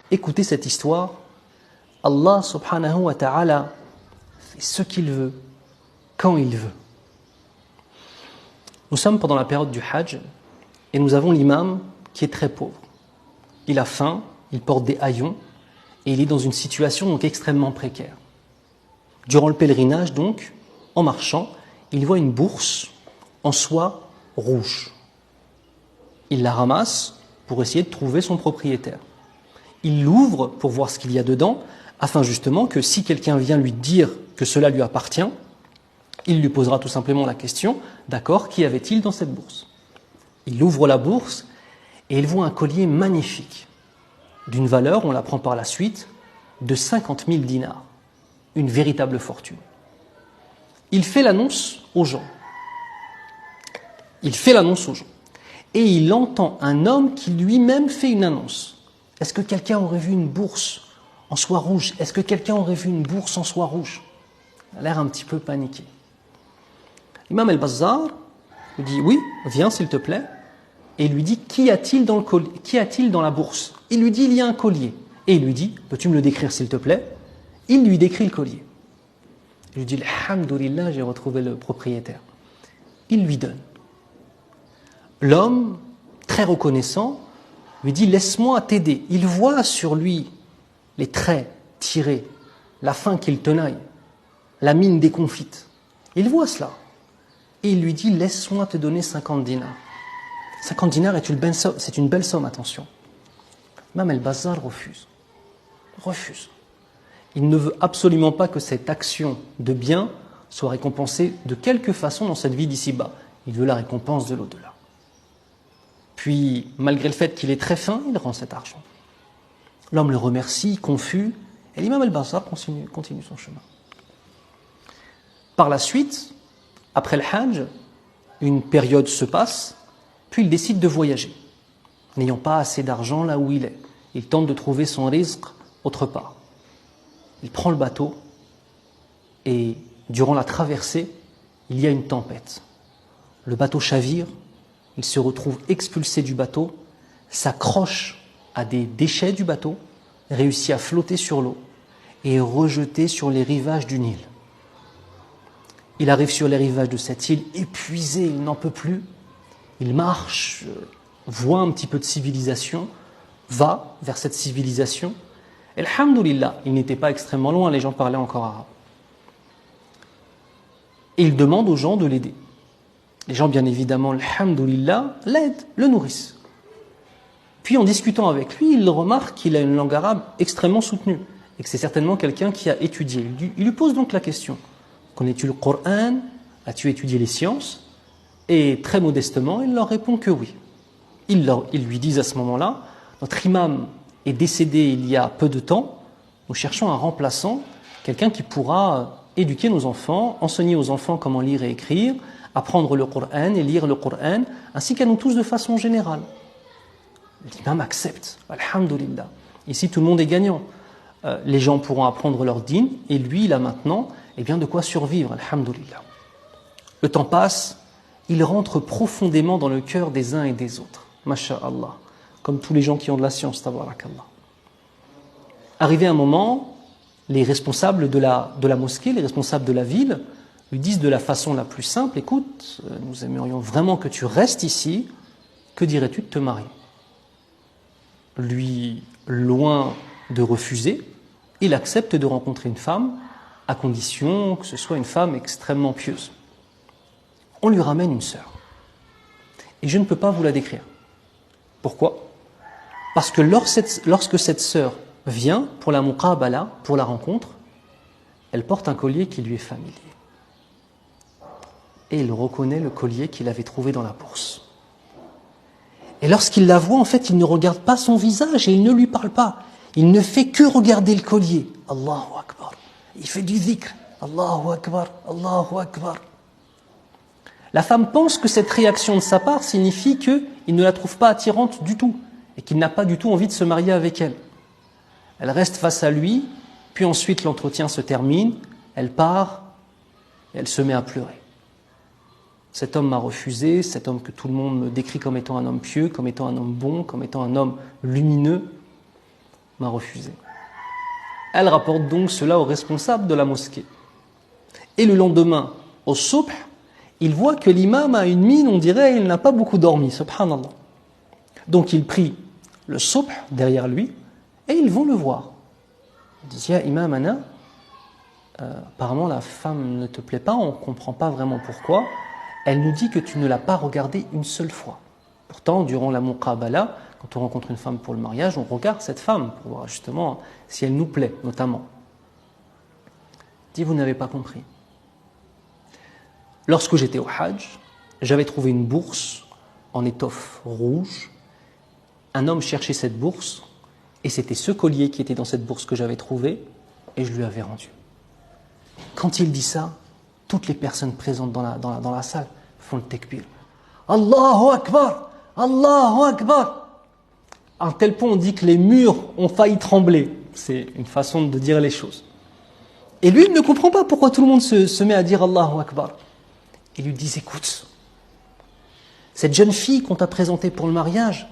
Écoutez cette histoire. Allah subhanahu wa ta'ala fait ce qu'il veut, quand il veut. Nous sommes pendant la période du Hajj et nous avons l'imam qui est très pauvre. Il a faim, il porte des haillons et il est dans une situation donc extrêmement précaire. Durant le pèlerinage donc, en marchant, il voit une bourse en soie rouge. Il la ramasse pour essayer de trouver son propriétaire. Il l'ouvre pour voir ce qu'il y a dedans, afin justement que si quelqu'un vient lui dire que cela lui appartient, il lui posera tout simplement la question, d'accord, qu'y avait-il dans cette bourse? Il ouvre la bourse et il voit un collier magnifique, d'une valeur, on l'apprend par la suite, de 50 000 dinars, une véritable fortune. Il fait l'annonce aux gens. Et il entend un homme qui lui-même fait une annonce. Est-ce que quelqu'un aurait vu une bourse en soie rouge? Est-ce que quelqu'un aurait vu une bourse en soie rouge? Il a l'air un petit peu paniqué. Imam al-Bazzar lui dit, oui, viens s'il te plaît. Et il lui dit, qu'y a-t-il dans la bourse? Il lui dit, il y a un collier. Et il lui dit, peux-tu me le décrire s'il te plaît? Il lui décrit le collier. Il lui dit, alhamdoulilah, j'ai retrouvé le propriétaire. Il lui donne. L'homme, très reconnaissant, lui dit, laisse-moi t'aider. Il voit sur lui les traits tirés, la faim qu'il tenaille, la mine déconfite. Il voit cela. Et il lui dit, laisse-moi te donner 50 dinars. 50 dinars c'est une belle somme, attention. Imam al-Bazzar refuse. Il ne veut absolument pas que cette action de bien soit récompensée de quelque façon dans cette vie d'ici-bas. Il veut la récompense de l'au-delà. Puis, malgré le fait qu'il est très faim, il rend cet argent. L'homme le remercie, confus, et l'imam al-Bazzar continue son chemin. Par la suite, après le Hajj, une période se passe, puis il décide de voyager. N'ayant pas assez d'argent là où il est, il tente de trouver son rizq autre part. Il prend le bateau et durant la traversée, il y a une tempête. Le bateau chavire, il se retrouve expulsé du bateau, s'accroche à des déchets du bateau, réussit à flotter sur l'eau et est rejeté sur les rivages du Nil. Il arrive sur les rivages de cette île, épuisé, il n'en peut plus. Il marche, voit un petit peu de civilisation, va vers cette civilisation. Et alhamdoulilah, il n'était pas extrêmement loin, les gens parlaient encore arabe. Et il demande aux gens de l'aider. Les gens, bien évidemment, alhamdoulilah, l'aident, le nourrissent. Puis en discutant avec lui, il remarque qu'il a une langue arabe extrêmement soutenue et que c'est certainement quelqu'un qui a étudié. Il lui pose donc la question, connais-tu le Coran? As-tu étudié les sciences? Et très modestement, il leur répond que oui. Ils lui disent à ce moment-là, notre imam est décédé il y a peu de temps, nous cherchons un remplaçant, quelqu'un qui pourra éduquer nos enfants, enseigner aux enfants comment lire et écrire, apprendre le Coran et lire le Coran, ainsi qu'à nous tous de façon générale. L'imam accepte, alhamdoulilah. Ici, tout le monde est gagnant. Les gens pourront apprendre leur dîn, et lui, il a maintenant de quoi survivre, alhamdoulilah. Le temps passe, il rentre profondément dans le cœur des uns et des autres, masha'Allah, comme tous les gens qui ont de la science, tabarakallah. Arrivé un moment, les responsables de la mosquée, les responsables de la ville, lui disent de la façon la plus simple, écoute, nous aimerions vraiment que tu restes ici, que dirais-tu de te marier? Lui, loin de refuser, il accepte de rencontrer une femme, à condition que ce soit une femme extrêmement pieuse. On lui ramène une sœur. Et je ne peux pas vous la décrire. Pourquoi? Parce que lorsque cette sœur vient pour la muqabala, pour la rencontre, elle porte un collier qui lui est familier. Et il reconnaît le collier qu'il avait trouvé dans la bourse. Et lorsqu'il la voit, en fait, il ne regarde pas son visage et il ne lui parle pas. Il ne fait que regarder le collier. Allahu Akbar. Il fait du dhikr. Allahu Akbar, Allahu Akbar. La femme pense que cette réaction de sa part signifie qu'il ne la trouve pas attirante du tout et qu'il n'a pas du tout envie de se marier avec elle. Elle reste face à lui, puis ensuite l'entretien se termine, elle part et elle se met à pleurer. Cet homme m'a refusé, cet homme que tout le monde me décrit comme étant un homme pieux, comme étant un homme bon, comme étant un homme lumineux. m'a refusé. Elle rapporte donc cela au responsable de la mosquée. Et le lendemain, au subh, il voit que l'imam a une mine, on dirait, il n'a pas beaucoup dormi, subhanallah. Donc il prie le subh derrière lui, et ils vont le voir. Il dit, ya imam ana, apparemment la femme ne te plaît pas, on ne comprend pas vraiment pourquoi. Elle nous dit que tu ne l'as pas regardée une seule fois. Pourtant, durant la muqabala, quand on rencontre une femme pour le mariage, on regarde cette femme pour voir justement si elle nous plaît, notamment. Il dit, vous n'avez pas compris. Lorsque j'étais au Hajj, j'avais trouvé une bourse en étoffe rouge. Un homme cherchait cette bourse, et c'était ce collier qui était dans cette bourse que j'avais trouvé, et je lui avais rendu. Quand il dit ça, toutes les personnes présentes dans la salle font le takbir. Allahu Akbar! Allahu Akbar! À un tel point, on dit que les murs ont failli trembler. C'est une façon de dire les choses. Et lui, il ne comprend pas pourquoi tout le monde se met à dire Allahu Akbar. Il lui dit, écoute, cette jeune fille qu'on t'a présentée pour le mariage,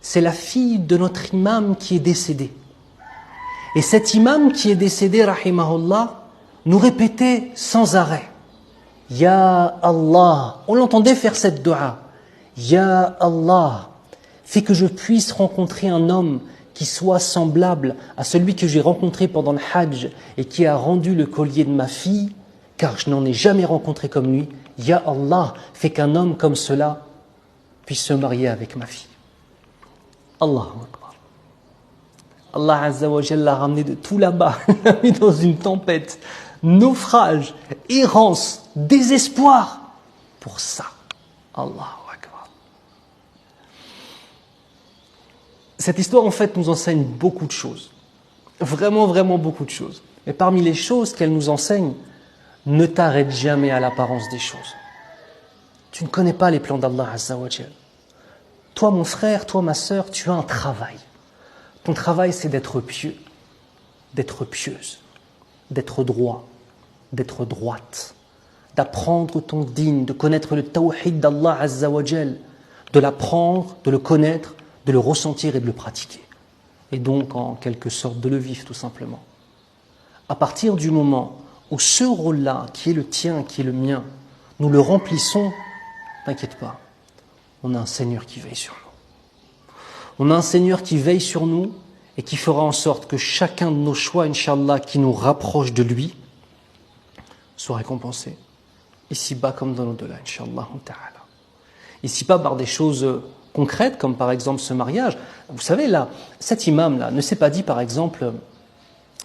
c'est la fille de notre imam qui est décédé. Et cet imam qui est décédé, rahimahullah, nous répétait sans arrêt, Ya Allah, on l'entendait faire cette dua, Ya Allah, fais que je puisse rencontrer un homme qui soit semblable à celui que j'ai rencontré pendant le Hajj et qui a rendu le collier de ma fille, car je n'en ai jamais rencontré comme lui. Ya Allah, fais qu'un homme comme cela puisse se marier avec ma fille. Allahu Akbar. Allah Azza wa Jalla l'a ramené de tout là-bas, l'a mis dans une tempête, naufrage, errance, désespoir, pour ça. Allahu Akbar. Cette histoire, en fait, nous enseigne beaucoup de choses. Vraiment, vraiment beaucoup de choses. Mais parmi les choses qu'elle nous enseigne, ne t'arrête jamais à l'apparence des choses. Tu ne connais pas les plans d'Allah Azza wa Jalla. Toi, mon frère, toi, ma sœur, tu as un travail. Ton travail, c'est d'être pieux, d'être pieuse, d'être droit, d'être droite, d'apprendre ton dîn, de connaître le tawhid d'Allah Azza wa Jal, de l'apprendre, de le connaître, de le ressentir et de le pratiquer. Et donc, en quelque sorte, de le vivre tout simplement. À partir du moment où ce rôle-là, qui est le tien, qui est le mien, nous le remplissons, t'inquiète pas, on a un Seigneur qui veille sur nous. On a un Seigneur qui veille sur nous et qui fera en sorte que chacun de nos choix, Inch'Allah, qui nous rapproche de lui, soit récompensé. Ici-bas comme dans l'au-delà, Inch'Allah ta'ala. Ici-bas par des choses concrètes, comme par exemple ce mariage. Vous savez, là, cet imam-là ne s'est pas dit, par exemple,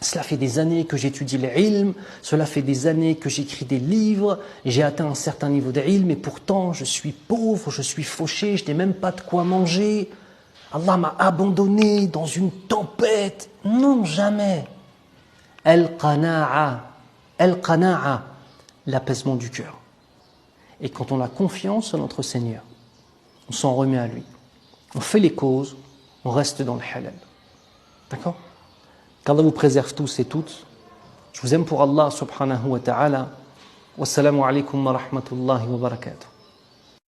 cela fait des années que j'étudie l'ilm, cela fait des années que j'écris des livres, j'ai atteint un certain niveau d'ilm, et pourtant je suis pauvre, je suis fauché, je n'ai même pas de quoi manger. Allah m'a abandonné dans une tempête. Non, jamais. Al-qana'a, l'apaisement du cœur. Et quand on a confiance en notre Seigneur, on s'en remet à lui. On fait les causes, on reste dans le halal. D'accord ? Qu'Allah vous préserve tous et toutes. Je vous aime pour Allah subhanahu wa ta'ala. Wassalamu alaikum wa rahmatullahi wa barakatuh.